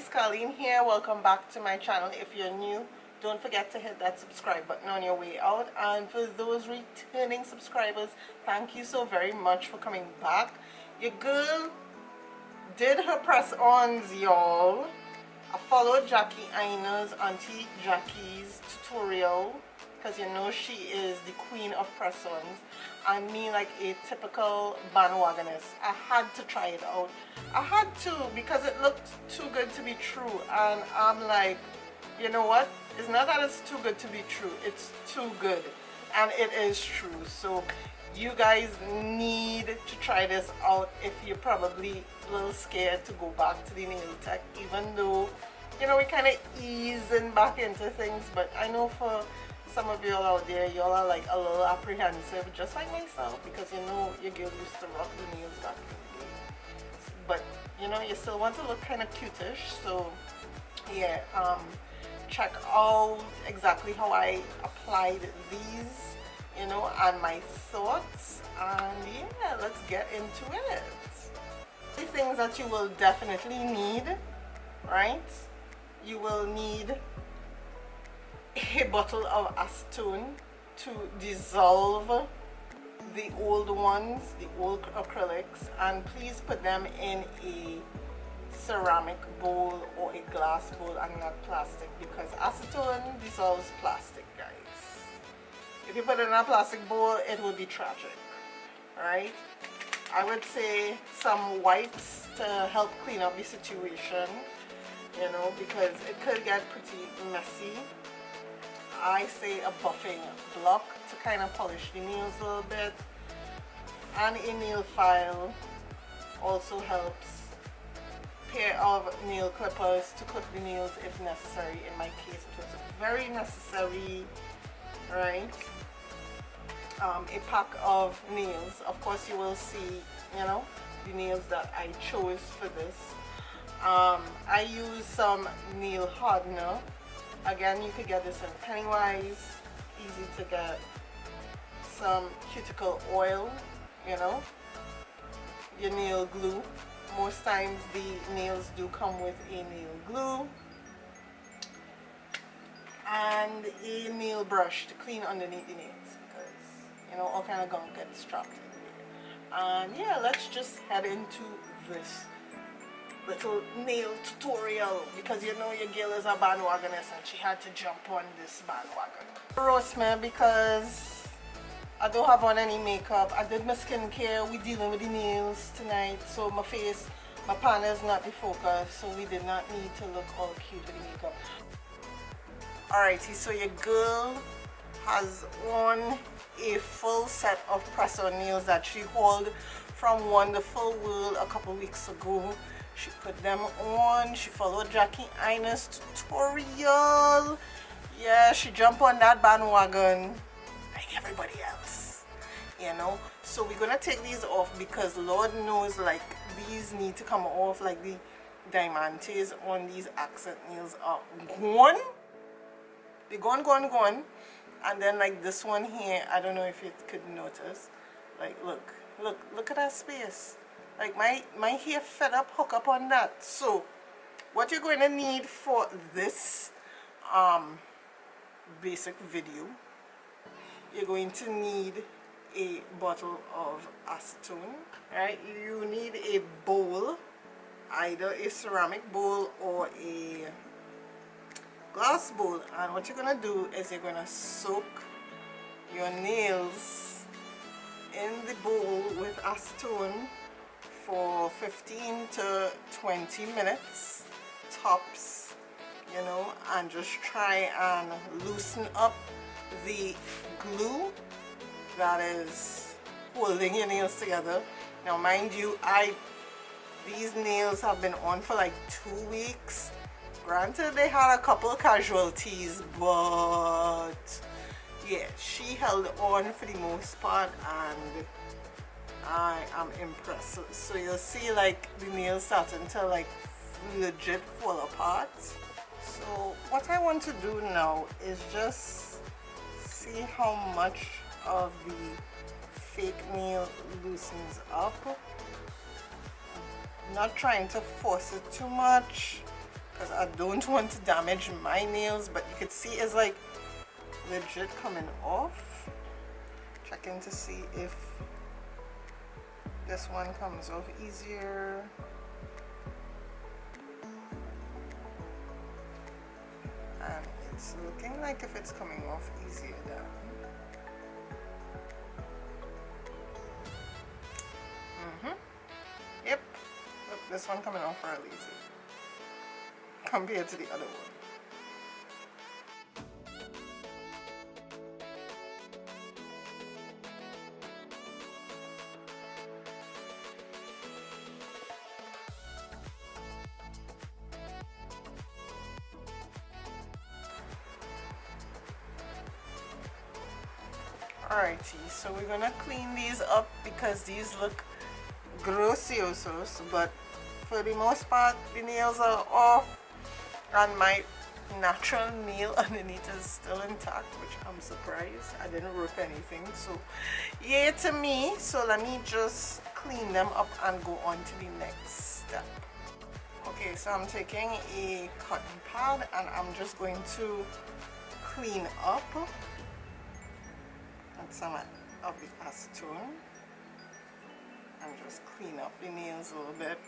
guys, Colleen here. Welcome back to my channel. If you're new, don't forget to hit that subscribe button on your way out. And for those returning subscribers, thank you so very much for coming back. Your girl did her press-ons, y'all. I followed Jackie Aina's, Aunty Jackie's tutorial, because you know she is the queen of press-ons, and me, like a typical bandwagonist, I had to try it out. I had to, because it looked too good to be true, and I'm like, you know what, it's not that it's too good to be true, it's too good, and it is true. So you guys need to try this out if you're probably a little scared to go back to the nail tech, even though, you know, we kind of easing back into things. But I know for some of y'all out there, y'all are like a little apprehensive, just like myself, because you know your girl used to rock the nails back in the day. But you know, you still want to look kind of cutish. So yeah, check out exactly how I applied these, you know, and my thoughts, and yeah, let's get into it. The things that you will definitely need, right? You will need a bottle of acetone to dissolve the old ones, the old acrylics, and please put them in a ceramic bowl or a glass bowl and not plastic, because acetone dissolves plastic, guys. If you put it in a plastic bowl, it will be tragic, right? I would say some wipes to help clean up the situation, you know, because it could get pretty messy. I say a buffing block to kind of polish the nails a little bit, and a nail file also helps. Pair of nail clippers to clip the nails if necessary. In my case, it was very necessary, right? A pack of nails. Of course, you will see, you know, the nails that I chose for this. I use some nail hardener. Again, you could get this in Pennywise, easy to get. Some cuticle oil, you know, your nail glue. Most times the nails do come with a nail glue, and a nail brush to clean underneath the nails, because you know all kind of gunk gets trapped in there. And yeah, let's just head into this little nail tutorial, because you know your girl is a bandwagonist and she had to jump on this bandwagon. Roast me because I don't have on any makeup. I did my skincare. We dealing with the nails tonight, so my face, my pan is not the focus, so we did not need to look all cute with the makeup. Alrighty, so your girl has on a full set of press-on nails that she hauled from Wonderful World a couple weeks ago. She put them on. She followed Jackie Aina's tutorial. Yeah, she jumped on that bandwagon like everybody else, you know. So we're gonna take these off, because Lord knows, like, these need to come off. Like the diamantes on these accent nails are gone. They're gone. And then like this one here, I don't know if you could notice, like look at that space. Like my hair fed up hook up on that. So what you're going to need for this basic video, you're going to need a bottle of acetone, right? You need a bowl, either a ceramic bowl or a glass bowl, and what you're gonna do is you're gonna soak your nails in the bowl with acetone for 15 to 20 minutes tops, you know, and just try and loosen up the glue that is holding your nails together. Now mind you, these nails have been on for like 2 weeks. Granted, they had a couple of casualties, but yeah, she held on for the most part, and I am impressed. So you'll see like the nails starting to like legit fall apart. So what I want to do now is just see how much of the fake nail loosens up. I'm not trying to force it too much, because I don't want to damage my nails. But you could see it's like legit coming off. Checking to see if this one comes off easier. And it's looking like if it's coming off easier then. Yep. Look, this one coming off real easy compared to the other one. Alrighty, so we're gonna clean these up because these look graciosos, but for the most part the nails are off and my natural nail underneath is still intact, which I'm surprised. I didn't rip anything, so yay to me. So let me just clean them up and go on to the next step. Okay, so I'm taking a cotton pad and I'm just going to clean up some of the acetone and just clean up the nails a little bit.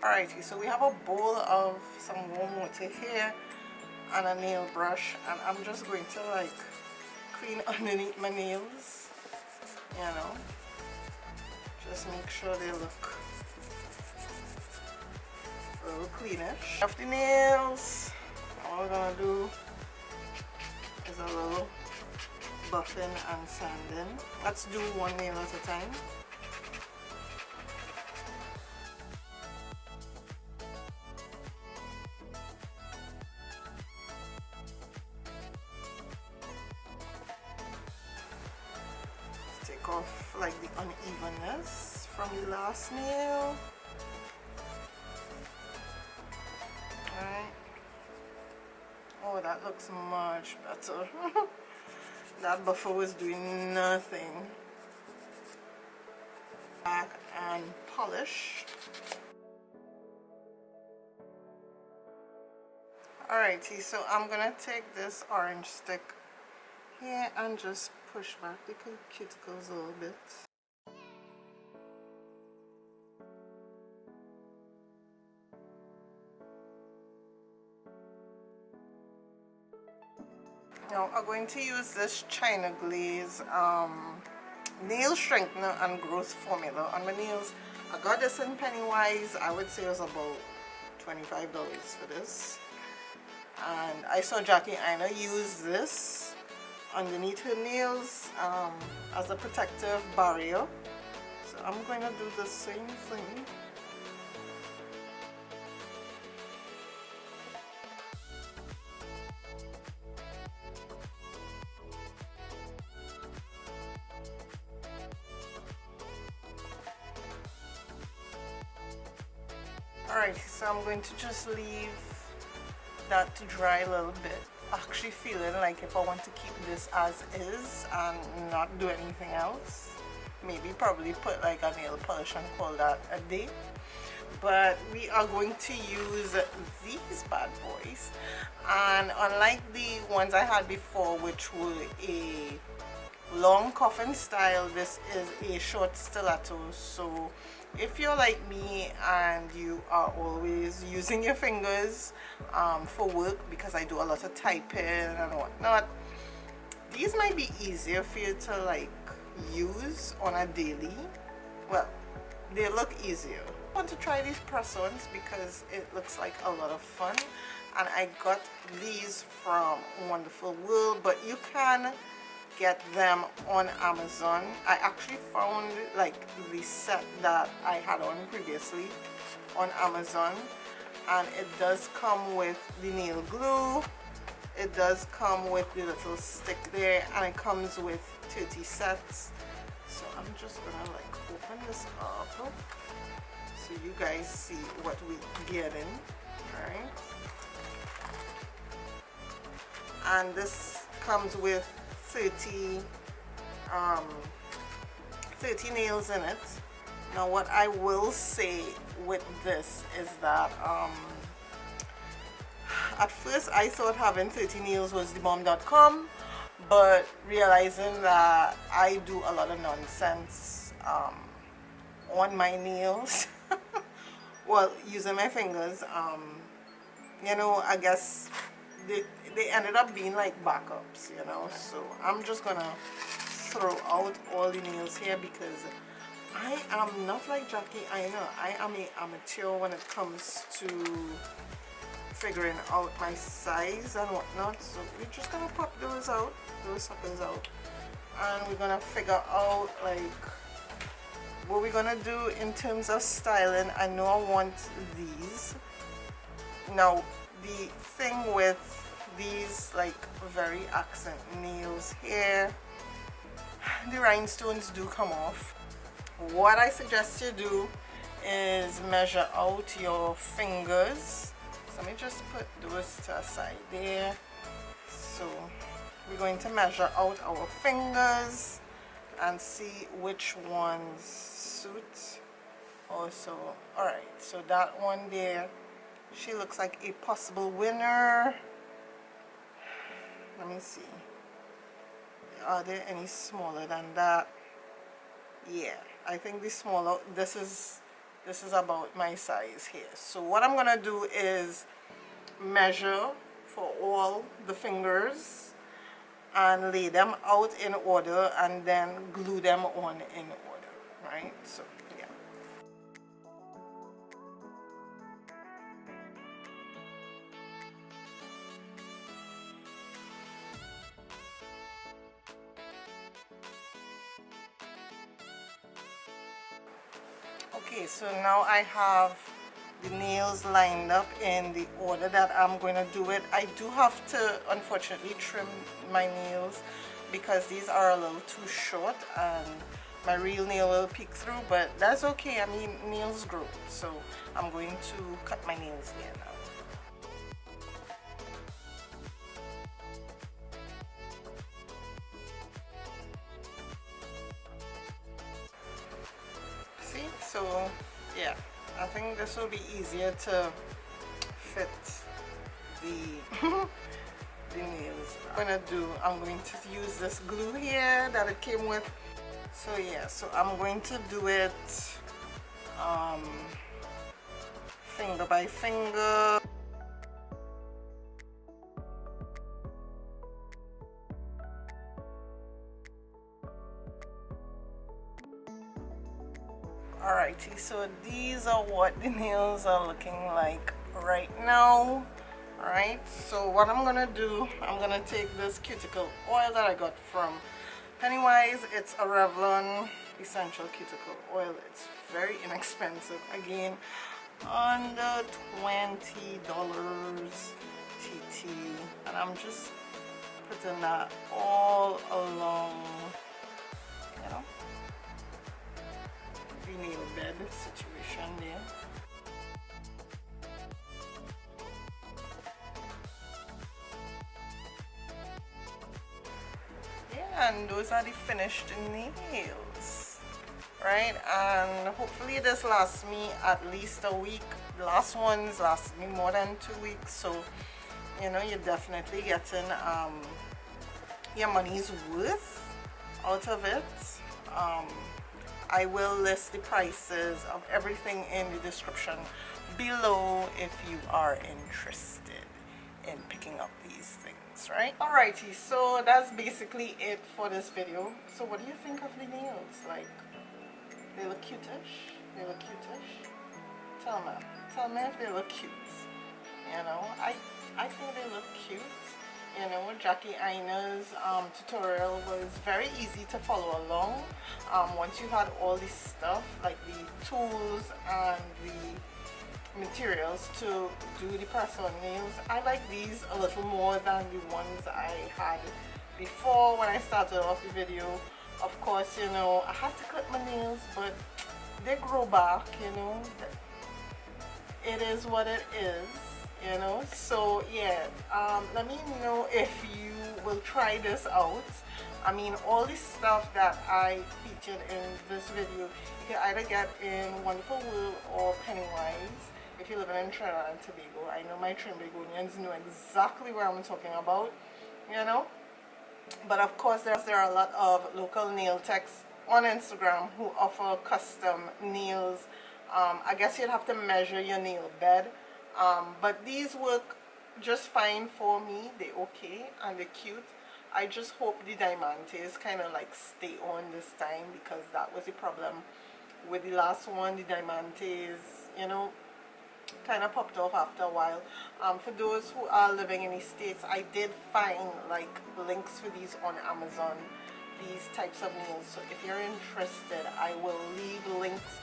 Alrighty, so we have a bowl of some warm water here and a nail brush, and I'm just going to like clean underneath my nails, you know, just make sure they look a little cleanish. Off the nails, all we're gonna do is a little buffing and sanding. Let's do one nail at a time. Take off like the unevenness from the last nail. Alright. Oh, that looks much better. That buffer was doing nothing. Back and polish. Alrighty, so I'm gonna take this orange stick here and just push back the cuticles a little bit. Now I'm going to use this China Glaze nail strengthener and growth formula on my nails. I got this in Pennywise. I would say it was about $25 for this. And I saw Jackie Aina use this underneath her nails as a protective barrier. So I'm going to do the same thing. Alright, so I'm going to just leave that to dry a little bit. Actually feeling like if I want to keep this as is and not do anything else, maybe probably put like a nail polish and call that a day. But we are going to use these bad boys, and unlike the ones I had before, which were a long coffin style, this is a short stiletto. So if you're like me and you are always using your fingers for work, because I do a lot of typing and whatnot, these might be easier for you to like use on a daily. Well, they look easier. I want to try these press-ons because it looks like a lot of fun, and I got these from Wonderful World, but you can get them on Amazon. I actually found like the set that I had on previously on Amazon, and it does come with the nail glue, it does come with the little stick there, and it comes with 30 sets. So I'm just gonna like open this up so you guys see what we get in. Alright, and this comes with 30 nails in it. Now what I will say with this is that at first I thought having 30 nails was the bomb.com, but realizing that I do a lot of nonsense on my nails well, using my fingers, you know, I guess they ended up being like backups, you know. So I'm just gonna throw out all the nails here because I am not like Jackie Aina. I am an amateur when it comes to figuring out my size and whatnot. So we're just gonna pop those out, those suckers out, and we're gonna figure out like what we're gonna do in terms of styling. I know I want these. Now the thing with these like very accent nails here, the rhinestones do come off. What I suggest you do is measure out your fingers. So let me just put those to a side there. So we're going to measure out our fingers and see which ones suit. Also, alright, so that one there, she looks like a possible winner. Let me see. Are there any smaller than that? Yeah, I think the smaller, this is about my size here. So what I'm gonna do is measure for all the fingers and lay them out in order and then glue them on in order, right? So yeah. Okay, so now I have the nails lined up in the order that I'm going to do it. I do have to unfortunately trim my nails because these are a little too short and my real nail will peek through, but that's okay. I mean, nails grow, so I'm going to cut my nails here now. See, so yeah, I think this will be easier to fit the the nails. I'm going to use this glue here that it came with. So yeah, so I'm going to do it finger by finger. Alrighty, so these are what the nails are looking like right now. Alright, so what I'm gonna do, I'm gonna take this cuticle oil that I got from Pennywise. It's a Revlon essential cuticle oil. It's very inexpensive, again under $20 TT, and I'm just putting that all along, you know, the nail bed situation there. And those are the finished nails, right? And hopefully this lasts me at least a week. The last ones lasted me more than 2 weeks, so you know, you're definitely getting your money's worth out of it. I will list the prices of everything in the description below if you are interested in picking up these things, right? Alrighty, so that's basically it for this video. So what do you think of the nails? Like, they look cutish? They look cutish? Tell me if they look cute. You know, I think they look cute. You know, Jackie Aina's tutorial was very easy to follow along. Once you had all this stuff, like the tools and the materials to do the press-on nails, I like these a little more than the ones I had before when I started off the video. Of course, you know, I had to clip my nails, but they grow back, you know. It is what it is, you know. So yeah, let me know if you will try this out. I mean, all this stuff that I featured in this video, you can either get in Wonderful World or Pennywise if you live in Trinidad and Tobago. I know my Trinidadians know exactly what I'm talking about, you know. But of course, there are a lot of local nail techs on Instagram who offer custom nails. I guess you'd have to measure your nail bed, but these work just fine for me. They're okay and they're cute. I just hope the diamantes kind of like stay on this time, because that was the problem with the last one. The diamantes, you know, kind of popped off after a while. For those who are living in the States, I did find like links for these on Amazon, these types of nails. So if you're interested, I will leave links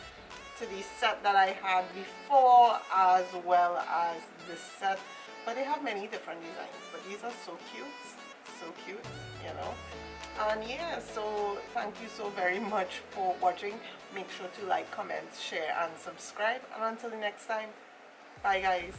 to the set that I had before as well as this set. But they have many different designs, but these are so cute, you know. And yeah, so thank you so very much for watching. Make sure to like, comment, share and subscribe, and until the next time, bye guys.